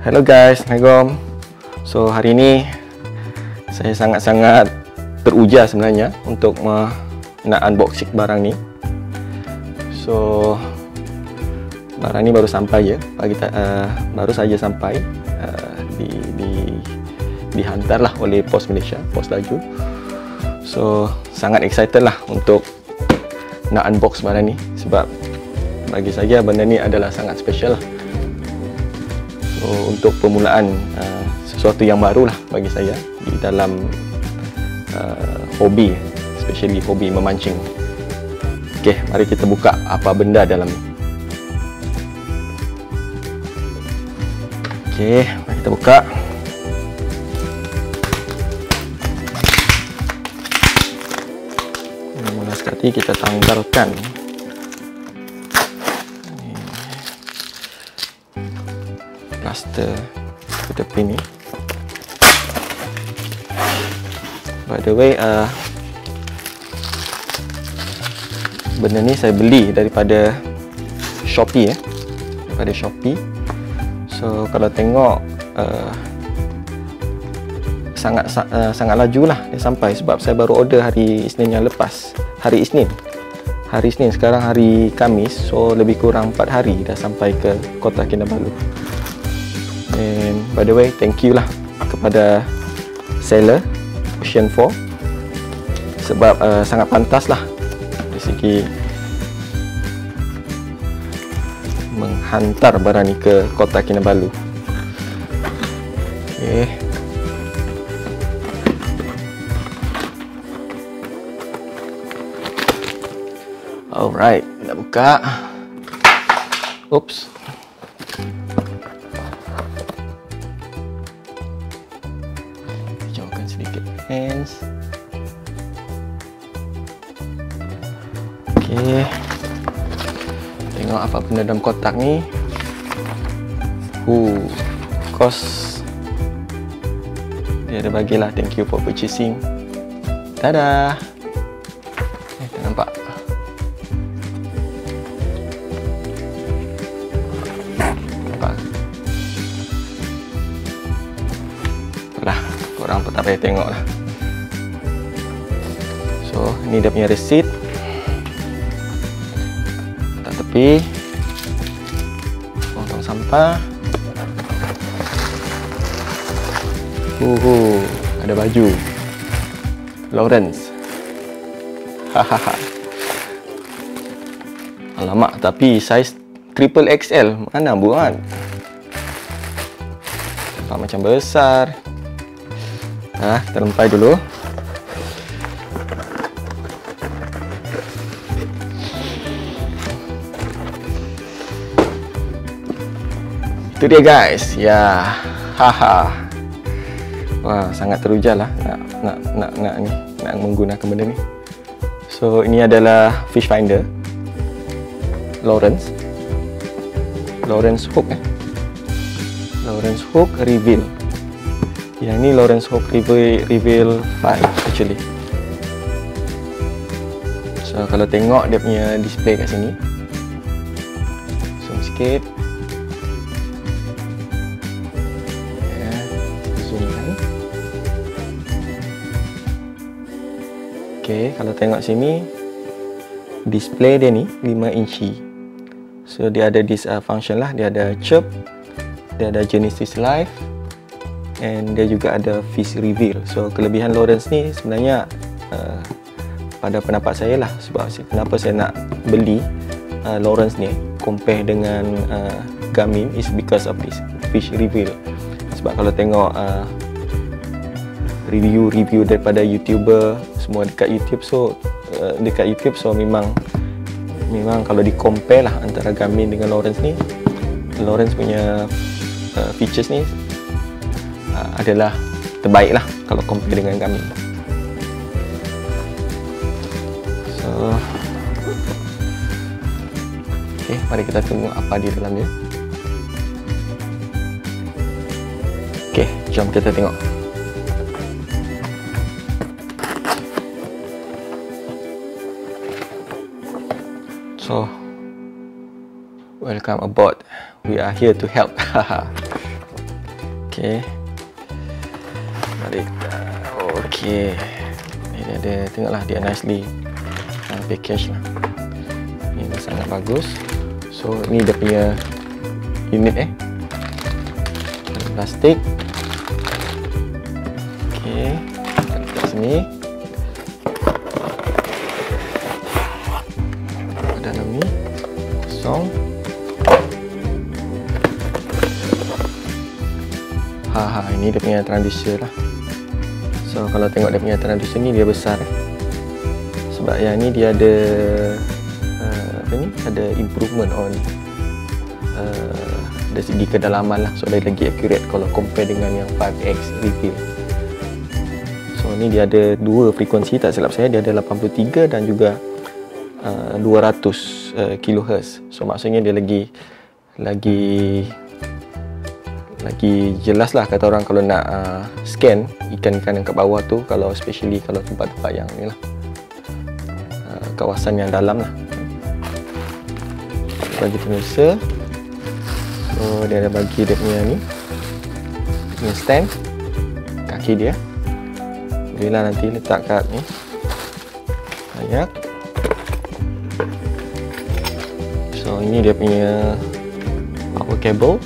Hello guys, Assalamualaikum. So hari ini saya sangat-sangat teruja sebenarnya untuk nak unboxing barang ni. So barang ni baru sampai je baru saja sampai, dihantarlah oleh Pos Malaysia, Pos Laju. So sangat excited lah untuk nak unbox barang ni, sebab bagi saya benda ni adalah sangat special lah. So, untuk permulaan sesuatu yang baru lah bagi saya di dalam hobi, especially hobi memancing. Okey, mari kita buka apa benda dalam ni. Okey, mari kita buka. Mula sekali kita tanggalkan plaster ke tepi ni. By the way, benda ni saya beli daripada Shopee, daripada Shopee. So kalau tengok sangat laju lah dia sampai, sebab saya baru order hari Isnin yang lepas. Hari Isnin, sekarang hari Khamis. So lebih kurang 4 hari dah sampai ke Kota Kinabalu. And by the way, thank you lah kepada seller Ocean 4, sebab sangat pantas lah dari segi menghantar barang ni ke Kota Kinabalu. Okay. Alright, kita buka. Oops. Hands. Okey. Tengok apa benda dalam kotak ni. Kos dia ada bagilah thank you for purchasing. Tada. Tak nampak. Nampak. Lah, korang pun tak payah tengok lah. So, ni dia punya receipt. Letak tepi. Potong sampah. Ada baju Lawrence. Hahaha. Alamak, tapi saiz triple XL. Mana buat? Nampak macam besar. Kita lempai dulu. Itu dia guys. Ya, haha. Wah, sangat teruja lah nak menggunakan benda ni. So ini adalah fish finder Lawrence hook, Lawrence hook reveal. Yang ni Lawrence hook reveal 5 actually. So kalau tengok dia punya display kat sini, zoom sikit. Okay, kalau tengok sini display dia ni 5 inci. So dia ada this function lah, dia ada chirp, dia ada Genesis Live, and dia juga ada fish reveal. So kelebihan Lawrence ni sebenarnya pada pendapat saya lah, sebab kenapa saya nak beli Lawrence ni compare dengan Garmin is because of this fish reveal. Sebab kalau tengok review daripada YouTuber semua dekat YouTube, so memang kalau di compare lah antara Garmin dengan Lawrence ni, Lawrence punya features ni adalah terbaik lah kalau compare dengan Garmin. So okay, mari kita tengok apa di dalam dia. Okay, jom kita tengok. So, welcome aboard. We are here to help. Okey. Mari kita. Okey. Ini ada, tengoklah dia nicely package lah. Ini sangat bagus. So ni dia punya unit plastik. Okey. Letak sini. Dalam ni kosong. Ini dia punya transducer lah. So kalau tengok dia punya transducer ni dia besar sebab yang ni dia ada ada improvement on dari segi kedalaman lah. So dia lagi accurate kalau compare dengan yang 5X reveal. So ni dia ada dua frekuensi, tak silap saya dia ada 83 dan juga 200 kHz. So maksudnya dia lagi jelas lah kata orang kalau nak scan ikan-ikan yang kat bawah tu, kalau especially kalau tempat-tempat yang ni lah, kawasan yang dalam lah. Bagi pemirsa, so dia ada bagi dia punya ni, punya stand kaki dia, bolehlah nanti letak kat ni layak. So ini dia punya power cable,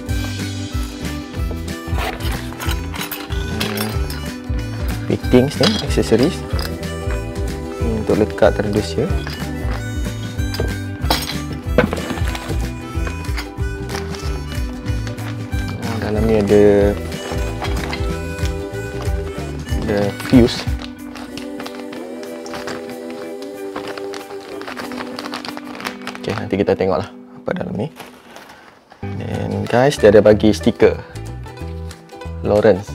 fittings ni, aksesoris untuk lekat transducer. Dalam ni ada fuse. Okey, nanti kita tengoklah apa dalam ni. Dan guys, dia ada bagi stiker Lawrence.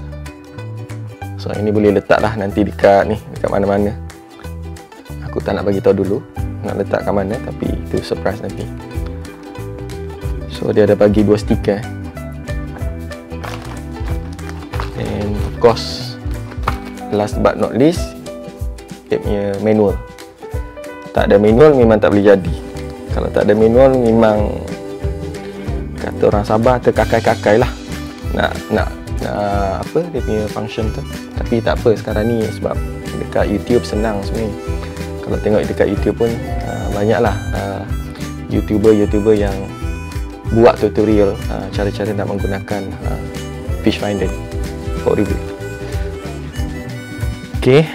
So ini boleh letak lah nanti dekat ni, dekat mana-mana. Aku tak nak bagi tahu dulu nak letak kat mana, tapi itu surprise nanti. So dia ada bagi dua stiker. And of course, last but not least, dia punya manual. Tak ada manual memang tak boleh jadi. Kalau tak ada manual memang kata orang Sabah terkakai-kakai lah nak apa dia punya function tu. Tapi tak apa, sekarang ni sebab dekat YouTube senang sebenarnya. Kalau tengok dekat YouTube pun banyaklah YouTuber yang buat tutorial cara-cara nak menggunakan fish finder for review. Okey.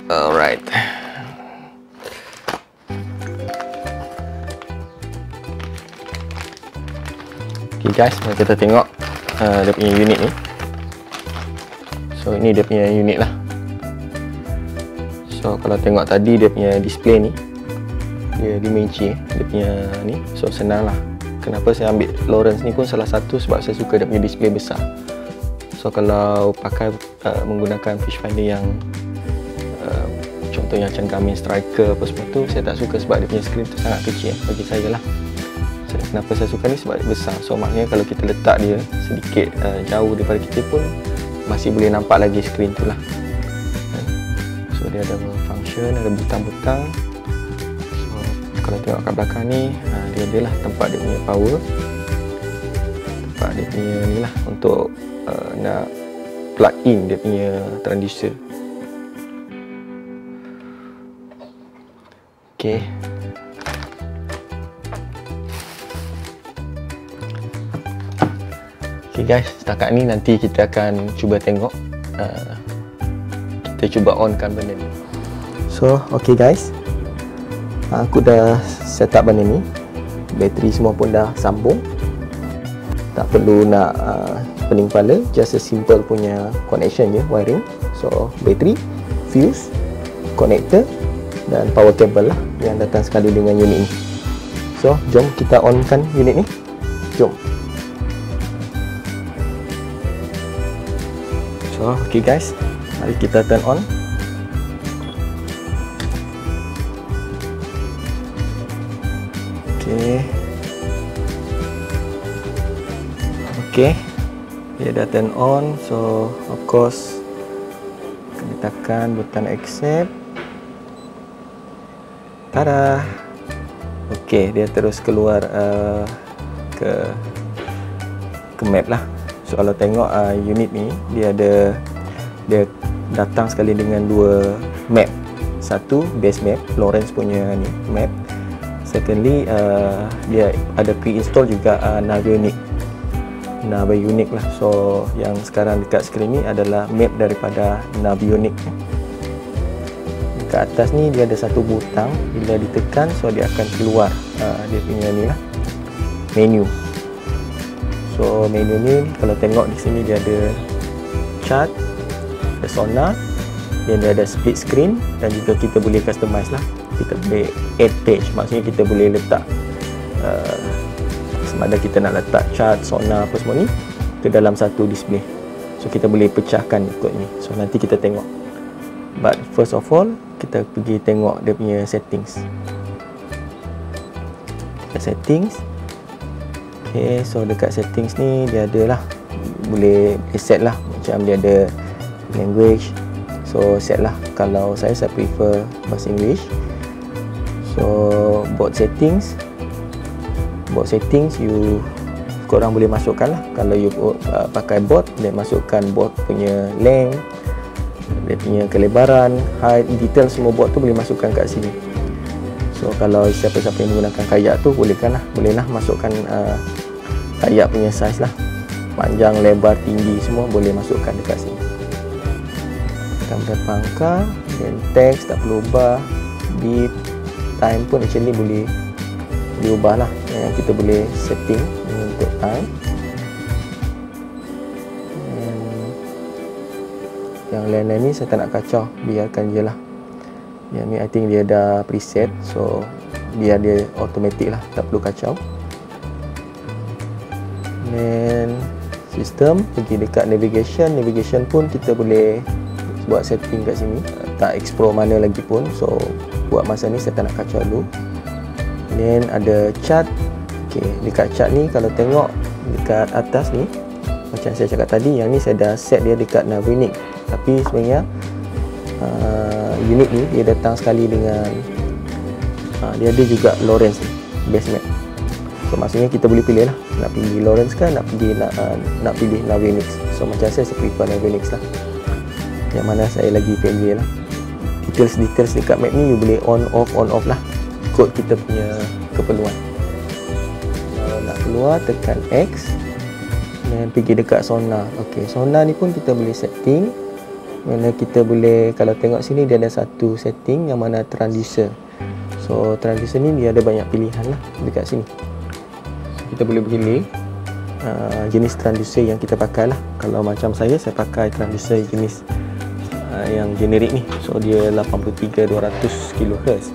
Alright. Okay guys, mari kita tengok dia punya unit ni. So ini dia punya unit lah. So kalau tengok tadi dia punya display ni, dia 5 inci dia punya ni. So senang lah. Kenapa saya ambil Lawrence ni pun salah satu sebab saya suka dia punya display besar. So kalau pakai menggunakan fish finder yang contohnya macam Garmin Striker apa semua tu, saya tak suka sebab dia punya skrin tu sangat kecil bagi saya lah. Kenapa saya suka ni sebab dia besar. So maknanya kalau kita letak dia sedikit jauh daripada kita pun masih boleh nampak lagi skrin tu lah. So dia ada function, ada butang-butang. So kalau tengok kat belakang ni, dia ada lah tempat dia punya power, tempat dia punya ni lah untuk nak plug in dia punya transducer. Okay. Okay guys, setakat ni nanti kita akan cuba tengok, kita cuba onkan benda ni. So okay guys, aku dah set up benda ni, bateri semua pun dah sambung, tak perlu nak pening kepala, just a simple punya connection je, wiring. So bateri, fuse, connector dan power cable lah yang datang sekali dengan unit ni. So jom kita onkan unit ni, jom. So okay guys, mari kita turn on. Okay, dia dah turn on. So of course kita tekan butang accept. Tada. Okay, dia terus keluar ke map lah. So kalau tengok unit ni dia datang sekali dengan dua map. Satu base map, Lawrence punya ni map. Secondly dia ada pre-install juga Navionics lah. So yang sekarang dekat skrin ni adalah map daripada Navionics. Dekat atas ni dia ada satu butang, bila ditekan so dia akan keluar dia punya ni lah, menu. So menu ni kalau tengok di sini dia ada chart, ada sonar, dan dia ada split screen, dan juga kita boleh customize lah. Kita boleh add page, maksudnya kita boleh letak sama ada kita nak letak chart, sonar apa semua ni ke dalam satu display. So kita boleh pecahkan ikut ni. So nanti kita tengok. But first of all, kita pergi tengok dia punya settings. Settings. Okay, so dekat settings ni dia ada lah, boleh set lah, macam dia ada language. So set lah, kalau saya prefer bahasa English. So board settings you korang boleh masukkan lah. Kalau you pakai board, boleh masukkan board punya length, dia punya kelebaran, height, detail semua board tu boleh masukkan kat sini. So kalau siapa-siapa yang menggunakan kayak tu boleh lah masukkan kayak punya size lah, panjang, lebar, tinggi semua boleh masukkan dekat sini. Gambar pangkal dan teks tak perlu ubah. Beat, time pun actually boleh diubah lah. Yang kita boleh setting untuk time. Yang lain-lain ni saya tak nak kacau, biarkan je lah. Yang ni I think dia dah preset, so biar dia automatic lah, tak perlu kacau. Dan sistem, pergi dekat navigation pun kita boleh buat setting kat sini, tak explore mana lagi pun. So buat masa ni saya tak nak kacau dulu. Dan ada chart. Okay, dekat chart ni kalau tengok dekat atas ni, macam saya cakap tadi, yang ni saya dah set dia dekat Navionics. Tapi sebenarnya unit ni dia datang sekali dengan dia ada juga Lawrence base map. So maksudnya kita boleh pilih lah, nak pilih Lawrence kan, nak pilih Navionics. So macam saya prefer Navionics lah, yang mana saya lagi pilih lah. Details dekat map ni you boleh on off lah, ikut kita punya keperluan. Kalau nak keluar tekan X dan pergi dekat sonar. Ok, sonar ni pun kita boleh setting, mana kita boleh, kalau tengok sini dia ada satu setting yang mana transducer. So transducer ni dia ada banyak pilihan lah dekat sini. So, kita boleh pilih jenis transducer yang kita pakai lah. Kalau macam saya pakai transducer jenis yang generik ni. So dia 83-200 kHz.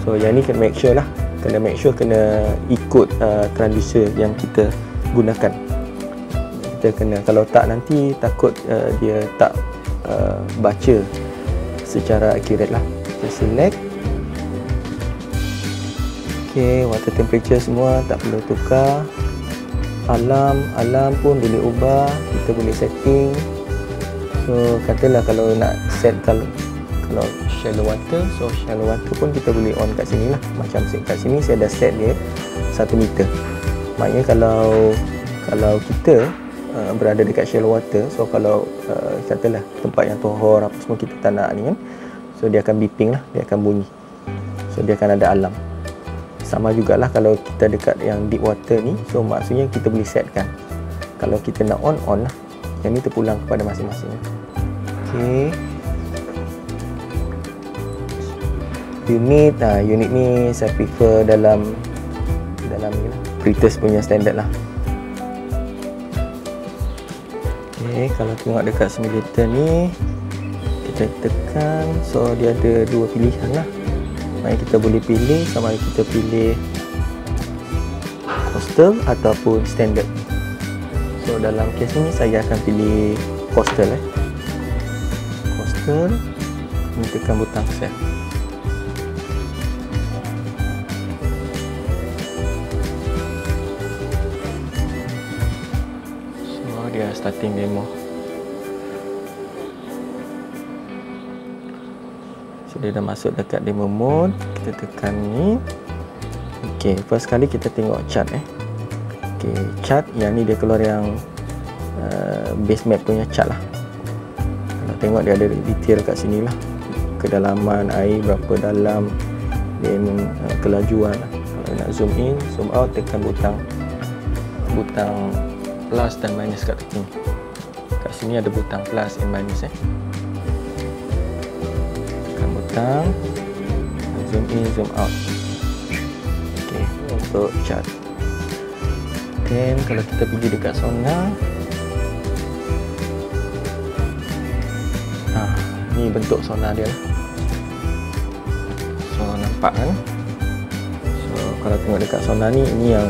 So yang ni kena make sure lah, kena ikut transducer yang kita gunakan. Kita kena, kalau tak nanti takut dia tak baca secara accurate lah. Kita select. Ok, water temperature semua tak perlu tukar. Alarm pun boleh ubah, kita boleh setting. So katalah kalau nak set, kalau shallow water, so shallow water pun kita boleh on kat sini lah. Macam kat sini saya dah set dia 1 meter. Maknanya kalau kita berada dekat shallow water, so kalau katalah tempat yang tohor apa semua kita tak nak ni kan, so dia akan beeping lah, dia akan bunyi. So dia akan ada alarm. Sama jugalah kalau kita dekat yang deep water ni, so maksudnya kita boleh setkan. Kalau kita nak on lah. Yang ni terpulang kepada masing-masing. Okay. Unit ni saya prefer dalam ni lah, Pretas punya standard lah. Okay, kalau tengok dekat simulator ni, kita tekan, so dia ada dua pilihan lah. Maksudnya kita boleh pilih, sama ada kita pilih coastal ataupun standard. So dalam kes ni saya akan pilih coastal. Coastal, ni tekan butang save. Dia starting demo. So dia dah masuk dekat demo mode. Kita tekan ni. Ok, first kali kita tengok chart Okey, chart yang ni dia keluar yang base map punya chart lah. Kalau tengok dia ada detail kat sini lah, kedalaman air berapa dalam, dan kelajuan lah. Kalau nak zoom in, zoom out, tekan butang plus dan minus kat tepi. Kat sini ada butang plus and minus tekan butang, zoom in, zoom out. Okey, untuk chart. Dan kalau kita pergi dekat sonar, ni bentuk sonar dia lah. So nampak kan? So kalau tengok dekat sonar ni, ini yang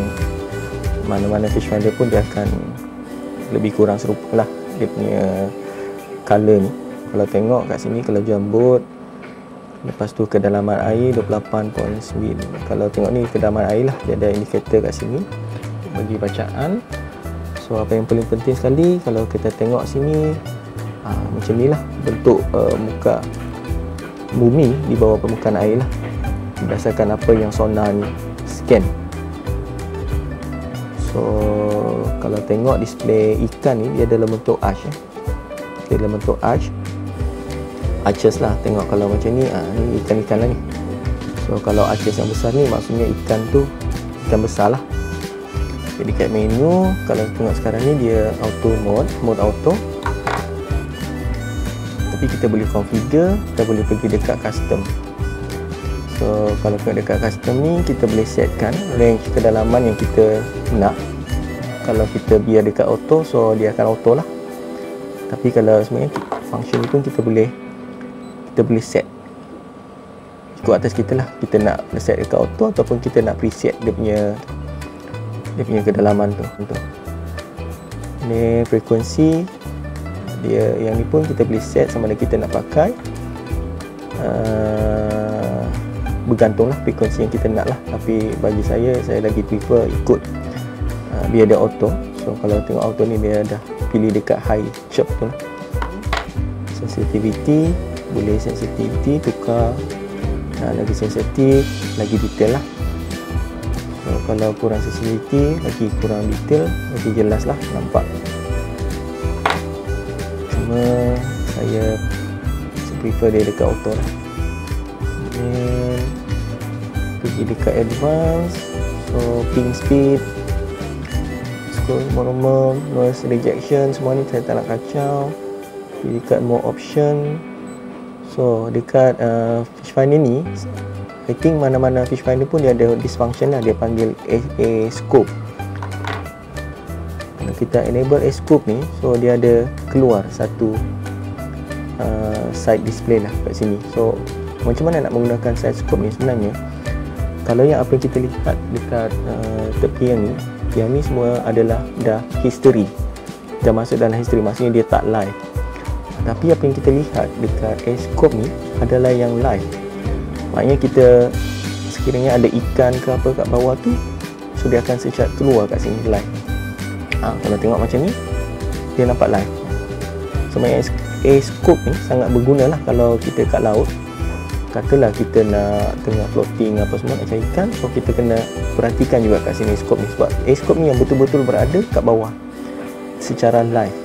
mana-mana fish finder pun dia akan lebih kurang serupa lah dia punya color ni. Kalau tengok kat sini kelajuan bot, lepas tu kedalaman air 28.9. Kalau tengok ni kedalaman air lah, dia ada indikator kat sini bagi bacaan. So apa yang paling penting sekali, kalau kita tengok sini, macam ni lah bentuk muka bumi di bawah permukaan air lah, berdasarkan apa yang sonar ni scan. So kalau tengok display ikan ni, dia dalam bentuk arch dia dalam bentuk arches lah. Tengok kalau macam ni, ni ikan-ikan lah ni. So kalau arches yang besar ni, maksudnya ikan tu ikan besar lah. Jadi kat menu, kalau tengok sekarang ni dia auto mode auto. Tapi kita boleh configure, kita boleh pergi dekat custom. So kalau dekat custom ni, kita boleh setkan range kedalaman yang kita nak. Kalau kita biar dekat auto, so dia akan auto lah. Tapi kalau sebenarnya function ni pun kita boleh set ikut atas kita lah. Kita nak set dekat auto ataupun kita nak preset dia punya kedalaman tu. Ni frekuensi dia, yang ni pun kita boleh set sama ada kita nak pakai, bergantung lah frekuensi yang kita nak lah. Tapi bagi saya lagi prefer ikut biar ada auto. So kalau tengok auto ni, dia dah pilih dekat high chirp tu lah. Sensitivity, boleh sensitivity tukar, lagi sensitif, lagi detail lah. So kalau kurang sensitivity, lagi kurang detail, lagi jelas lah nampak. Cuma saya prefer dia dekat auto lah. Dan pergi dekat advance, so ping speed, scroll normal, noise rejection, semua ni saya tak nak kacau. Pergi dekat more option. So dekat fish finder ni, I think mana-mana fish finder pun dia ada this function lah, dia panggil a scope. Kalau kita enable a scope ni, so dia ada keluar satu side display lah kat sini. So macam mana nak menggunakan side scope ni sebenarnya? Kalau yang apa yang kita lihat dekat tepi yang ni semua adalah dah history, dah masuk dalam history, maksudnya dia tak live. Tapi apa yang kita lihat dekat A-scope ni adalah yang live. Maknanya kita sekiranya ada ikan ke apa kat bawah tu, so dia akan search keluar kat sini live. Kalau tengok macam ni, dia nampak live. So maknanya A-scope ni sangat berguna lah kalau kita kat laut. Katalah kita nak tengah floating apa semua, nak cari ikan, so kita kena perhatikan juga kat sini A-scope ni. Sebab A-scope ni yang betul-betul berada kat bawah secara live.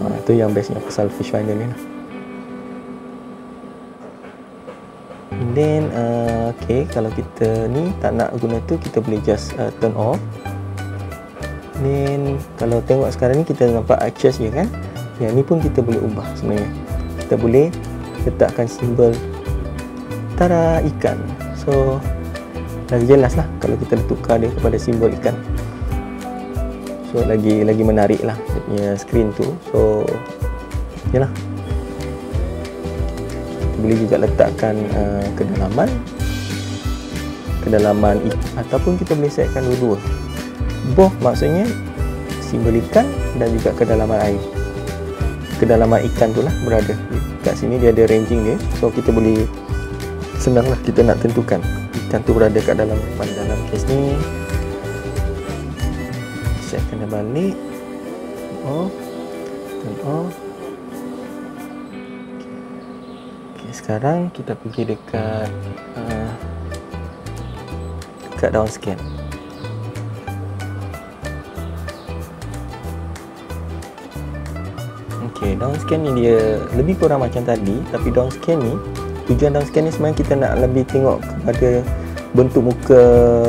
Itu yang bestnya pasal fish finder ni lah. And then okay, kalau kita ni tak nak guna tu, kita boleh just turn off. Then kalau tengok sekarang ni, kita nampak arches je kan. Yang ni pun kita boleh ubah sebenarnya. Kita boleh letakkan simbol tara ikan. So lagi jelas lah kalau kita tukar dia kepada simbol ikan. So lagi menarik lah dia punya screen tu. So yalah, kita boleh juga letakkan kedalaman ataupun kita boleh setkan dua-dua. Both maksudnya simbol ikan dan juga kedalaman air. Kedalaman ikan tu lah berada kat sini, dia ada ranging dia. So kita boleh senang lah kita nak tentukan ikan tu berada kat dalam case ni. Saya kena balik turn off. Okay, sekarang kita pergi dekat down scan. Okay, down scan ni dia lebih kurang macam tadi, tapi down scan ni, tujuan down scan ni sebenarnya kita nak lebih tengok kepada bentuk muka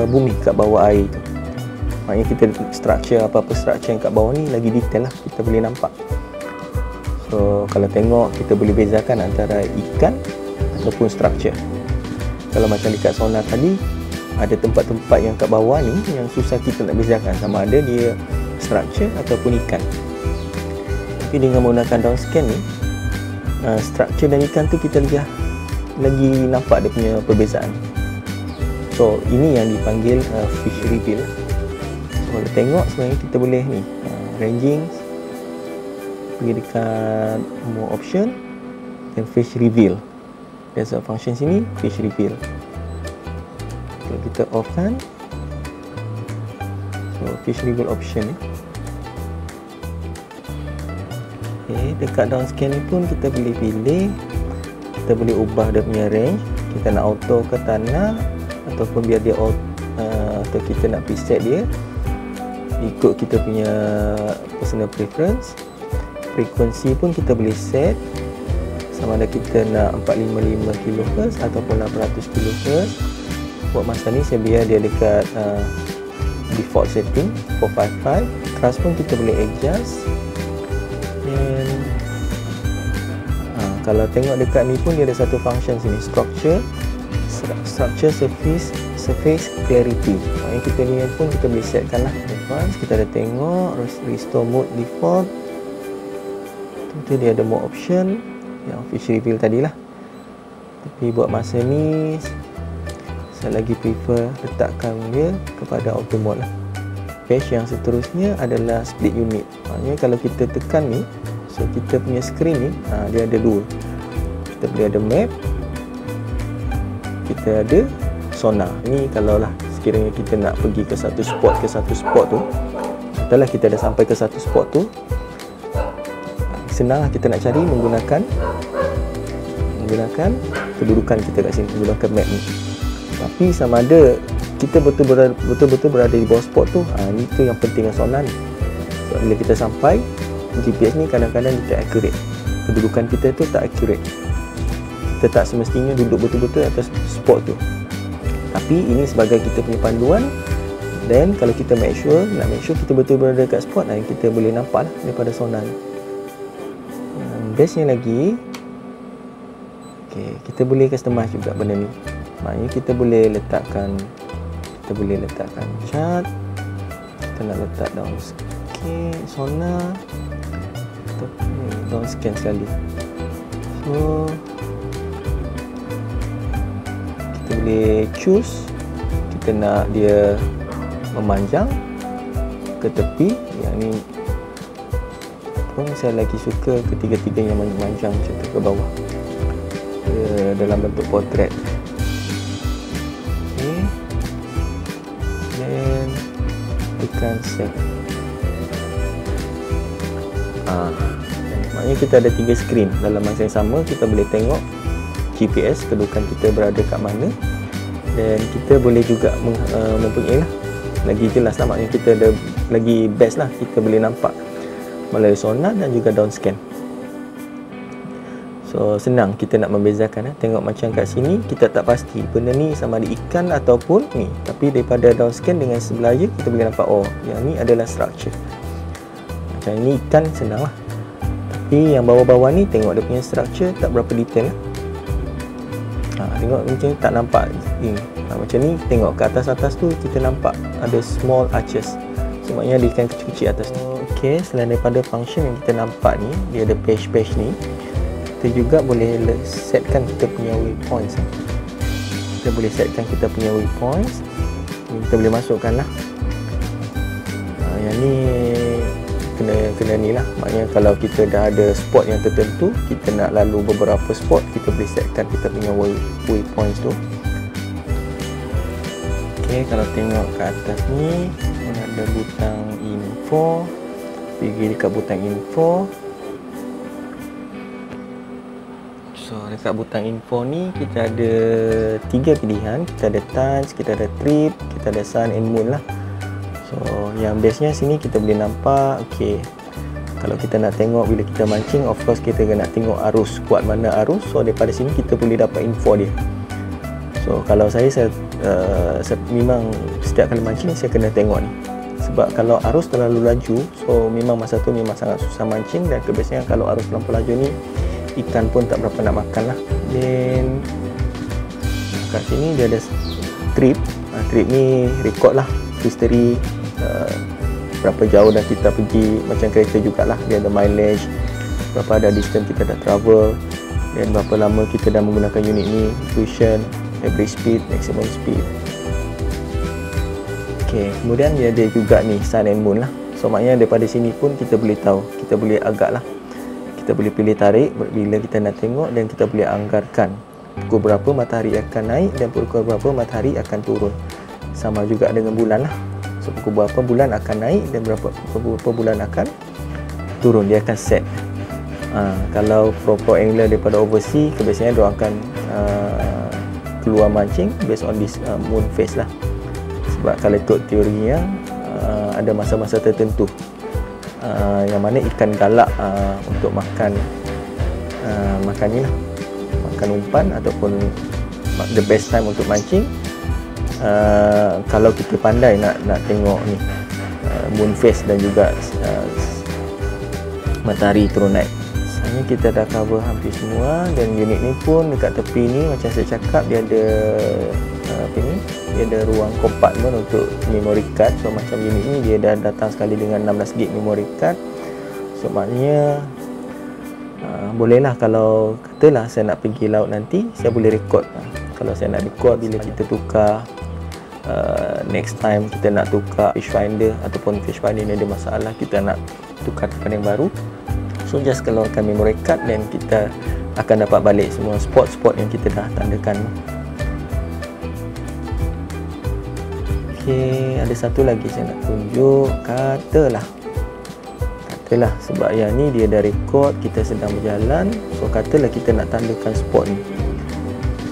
bumi kat bawah air tu. Maknanya kita structure, apa-apa structure yang kat bawah ni lagi detail lah, kita boleh nampak. So kalau tengok, kita boleh bezakan antara ikan ataupun structure. Kalau macam dekat sonar tadi, ada tempat-tempat yang kat bawah ni yang susah kita nak bezakan sama ada dia structure ataupun ikan. Tapi dengan menggunakan down scan ni, structure dan ikan tu kita lagi nampak dia punya perbezaan. So ini yang dipanggil fish reveal. So kalau tengok sebenarnya kita boleh ni ranging, pergi dekat more option dan fish reveal. There's a function sini, fish reveal. Kalau kita off kan, so fish reveal option ni. Okay, dekat down scan ni pun kita boleh pilih, kita boleh ubah dia punya range, kita nak auto ke tak nak, ataupun biar dia auto, atau kita nak preset dia ikut kita punya personal preference. Frekuensi pun kita boleh set sama ada kita nak 455 kHz ataupun 800 kHz. Buat masa ni saya biar dia dekat default setting 455. Trust pun kita boleh adjust. Dan kalau tengok dekat ni pun dia ada satu function sini, structure surface clarity. Maknanya kita ni pun kita boleh setkan lah advance. Kita ada tengok restore mode default, itu dia ada more option yang fish reveal tadi lah. Tapi buat masa ni saya lagi prefer letakkan dia kepada auto mode lah. Page yang seterusnya adalah split unit. Maknanya kalau kita tekan ni, so kita punya screen ni dia ada dua. Kita boleh ada map, kita ada sonar. Ni kalau lah sekiranya kita nak pergi ke satu spot tu, setelah kita dah sampai ke satu spot tu, senang lah kita nak cari menggunakan kedudukan kita kat sini, menggunakan map ni. Tapi sama ada kita betul-betul berada di bawah spot tu, itu yang penting dengan sonar ni. So, bila kita sampai, GPS ni kadang-kadang dia tak accurate, kedudukan kita tu tak accurate. Kita tak semestinya duduk betul-betul atas spot tu. Tapi ini sebagai kita punya panduan. Dan kalau kita nak make sure kita betul berada dekat spot, yang kita boleh nampak lah daripada sonar ni. Bestnya lagi, okay, kita boleh customize juga benda ni. Maknanya kita boleh letakkan chart, kita nak letak down scan, sonar, down scan sekali. So kita boleh choose, kita nak dia memanjang ke tepi. Yang ni pun saya lagi suka ketiga-tiganya memanjang macam tu ke bawah, dalam bentuk portrait. Okay, dan tekan save. Maknanya kita ada 3 skrin dalam masa yang sama. Kita boleh tengok GPS, kedudukan kita berada kat mana, dan kita boleh juga mempunyai lah, lagi jelas lah, maknanya kita ada lagi best lah, kita boleh nampak melalui sonar dan juga down scan. So senang kita nak membezakan. Tengok macam kat sini kita tak pasti benda ni sama ada ikan ataupun ni, tapi daripada down scan dengan sebelah je kita boleh nampak, oh yang ni adalah structure. Macam ni ikan senang lah, tapi yang bawah-bawah ni tengok dia punya structure tak berapa detail lah. Tengok macam ni tak nampak ni. Macam ni tengok ke atas-atas tu kita nampak ada small arches, so maknanya ada ikan kecil-kecil atas ni. Okay, selain daripada function yang kita nampak ni, dia ada page ni, kita juga boleh setkan kita punya waypoints. Kita boleh setkan kita punya waypoints. Kita boleh masukkan lah. Yang ni kena ni lah. Maknanya kalau kita dah ada spot yang tertentu, kita nak lalu beberapa spot, kita boleh setkan kita punya waypoints tu. Okay, kalau tengok ke atas ni ada butang info. Pergi dekat butang info. So dekat butang info ni kita ada 3 pilihan. Kita ada times, kita ada trip, kita ada sun and moon lah. So yang bestnya sini kita boleh nampak, okay, Kalau kita nak tengok bila kita mancing, of course kita kena tengok arus, kuat mana arus. So daripada sini kita boleh dapat info dia. So kalau saya memang setiap kali mancing saya kena tengok ni. Sebab kalau arus terlalu laju, so memang masa tu memang sangat susah mancing. Dan kebiasaan kalau arus terlalu laju ni, ikan pun tak berapa nak makan lah. Dan kat sini dia ada trip. Trip ni record lah history, berapa jauh dah kita pergi, macam kereta jugalah, dia ada mileage, berapa ada distance kita dah travel, dan berapa lama kita dah menggunakan unit ni, tuition, average speed, maximum speed. Okay, kemudian dia ada juga ni sun and moon lah. So maknanya daripada sini pun kita boleh tahu, kita boleh agak lah, kita boleh pilih tarik bila kita nak tengok, dan kita boleh anggarkan pukul berapa matahari akan naik dan pukul berapa matahari akan turun. Sama juga dengan bulan lah. So pukul berapa bulan akan naik dan berapa bulan akan turun, dia akan set. Kalau proper angler daripada overseas, kebiasaannya dia akan keluar mancing based on this moon phase lah. Sebab kalau ikut teorinya ada masa-masa tertentu yang mana ikan galak untuk makan ni lah, makan umpan, ataupun the best time untuk mancing kalau kita pandai nak tengok ni moon phase dan juga matahari turun naik. Sebenarnya kita dah cover hampir semua, dan unit ni pun dekat tepi ni macam saya cakap dia ada dia ada ruang kompartmen untuk memory card. So macam unit ni dia dah datang sekali dengan 16GB memory card. So maknanya bolehlah, kalau katalah saya nak pergi laut nanti, saya boleh record. Kalau saya nak record bila kita tukar next time kita nak tukar fish finder, ataupun fish finder ni ada masalah, kita nak tukar tempat yang baru, so just keluarkan memory card dan kita akan dapat balik semua spot-spot yang kita dah tandakan. Okey, ada satu lagi saya nak tunjuk. Katalah sebab yang ni dia dah record, kita sedang berjalan, so katalah kita nak tandakan spot ni.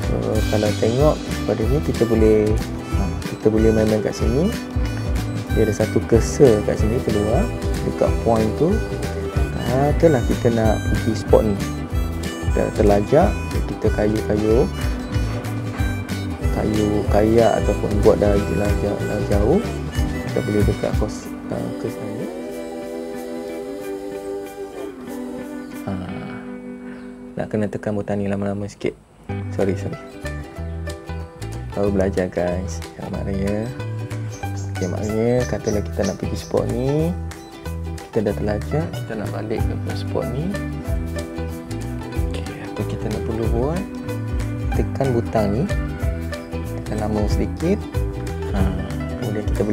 So kalau tengok pada ni, kita boleh main-main kat sini. Dia ada satu cursor kat sini keluar dekat point tu. Katalah kita nak pergi spot ni, kita terlajak, kita kayak ataupun buat dah jauh, kita boleh dekat ke sana. Nak kena tekan butang ni lama-lama sikit. Sorry. Baru belajar guys, jangan marah ya. Okay, maknanya katalah kita nak pergi spot ni, kita dah terlajak, kita nak balik ke spot ni. Okay, apa kita nak perlu buat, tekan butang ni, tekan lama sedikit. Kemudian kita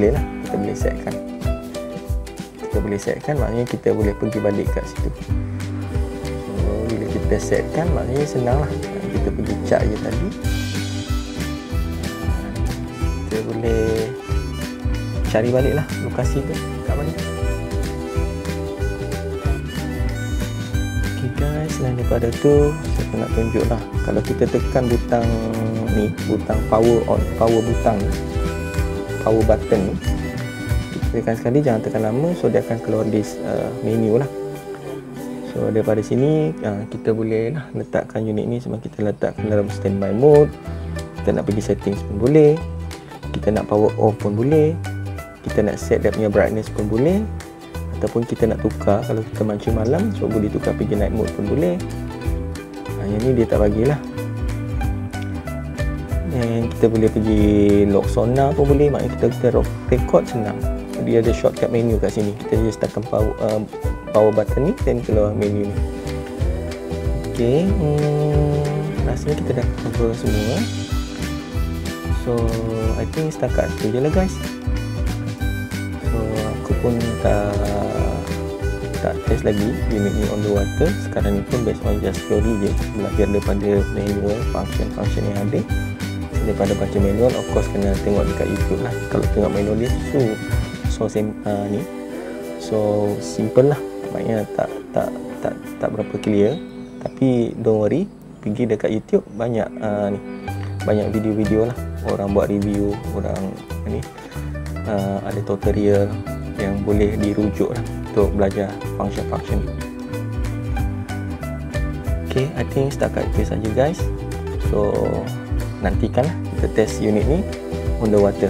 boleh setkan, maknanya kita boleh pergi balik kat situ. So bila kita setkan, maknanya senang lah, kita pergi cak je tadi, kita boleh cari balik lah lokasi tu kat mana. Ok guys, selain daripada tu, saya nak tunjuk lah, kalau kita tekan butang ni, butang power on, power butang ni, power button ni, kita tekan sekali, jangan tekan lama, so dia akan keluar list menu lah. So daripada sini kita boleh lah letakkan unit ni, sebab kita letakkan dalam standby mode, kita nak pergi settings pun boleh, kita nak power off pun boleh, kita nak set dia punya brightness pun boleh, ataupun kita nak tukar, kalau kita mancing malam, so boleh tukar pergi night mode pun boleh. Yang ni dia tak bagilah. Dan kita boleh pergi log sonar pun boleh, maknanya kita record senang. Dia ada shortcut menu kat sini, kita just tekan power button ni dan keluar menu ni. Okay, rasanya kita dah cover semua. So I think setakat tu je lah guys. So aku pun tak test lagi unit ni on the water. Sekarang ni pun based on just theory je, belajar daripada manual function yang ada. So, daripada baca manual, of course kena tengok dekat YouTube lah. Kalau tengok manual dia so simple lah, maknanya tak berapa clear. Tapi don't worry, pergi dekat YouTube banyak banyak video-video lah, orang buat review, orang ada tutorial yang boleh dirujuk lah. untuk belajar function-function. Okay, I think setakat itu saja guys. So nantikanlah kita test unit ni on the water.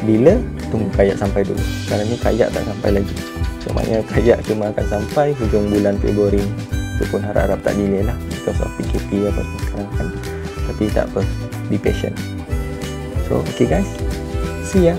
Bila? Tunggu kayak sampai dulu. Sekarang ni kayak tak sampai lagi. So maknanya kayak cuma akan sampai hujung bulan Februari. Itu pun harap-harap tak delay lah because of PKP apa sekarang kan. Tapi tak apa, be patient. So okay guys, see ya.